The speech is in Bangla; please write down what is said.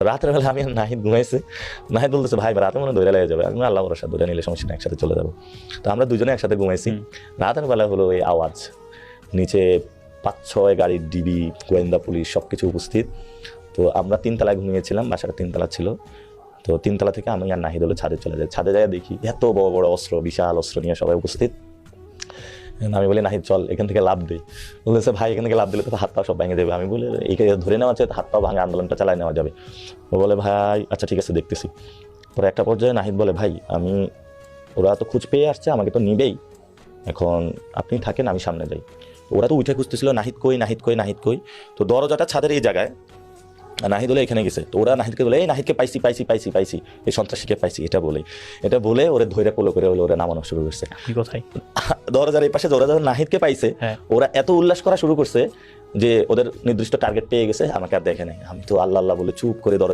রাতের বেলা আমি আর নাহিদ ঘুমাইছি, নাহিদ বলতেছে ভাই রাতে মনে ধরে লেগে যাবে। আমি আল্লাহ ভরসা ধরে নিলে সমস্যা নেই, একসাথে চলে যাবো। তো আমরা দুজনে একসাথে ঘুমাইছি। রাতের বেলা হলো এই আওয়াজ, নিচে 5-6 গাড়ির ডিবি, গোয়েন্দা পুলিশ সবকিছু উপস্থিত। তো আমরা 3 তলায় ঘুমিয়েছিলাম, বাসাটা 3 তলা ছিল। তো 3 তলা থেকে আমি আর নাহিদ হলো ছাদে চলে যাই। ছাদে যায় দেখি এত বড় বড় অস্ত্র, বিশাল অস্ত্র নিয়ে সবাই উপস্থিত। আমি বলি নাহিদ চল এখান থেকে লাভ দিই। বলেছে ভাই এখান থেকে লাভ দিলে তো হাত পা সব ভেঙে দেবে। আমি বলি এইখানে ধরে নেওয়া আছে, হাত পা ভাঙা আন্দোলনটা চালাই নেওয়া যাবে। ও বলে ভাই আচ্ছা ঠিক আছে দেখতেছি। পরে একটা পর্যায়ে নাহিদ বলে ভাই আমি, ওরা তো খোঁজ পেয়ে আসছে, আমাকে তো নিবেই, এখন আপনি থাকেন আমি সামনে যাই। ওরা তো উঠে খুঁজতেছিল নাহিদ কই নাহিদ কই নাহিদ কই। তো দরজাটা ছাদের এই জায়গায়, নাহিদ হলে এখানে গেছে। তো ওরা নাহিদকে বলে এই নাহিদকে পাইছি পাইছি পাইছি পাইছি, এই সন্ত্রাসীকে পাইছি, এটা বলে ওরা ধৈর্য পোলো করে ওরা নামানো শুরু করছে। কোথায় দরজার এই পাশে ওরা যখন নাহিদকে পাইছে, ওরা এত উল্লাস করা শুরু করছে যে ওদের নির্দিষ্ট টার্গেট পেয়ে গেছে, আমাকে আর দেখে নাই। আমি তো আল্লাহ আল্লাহ বলে চুপ করে দরজা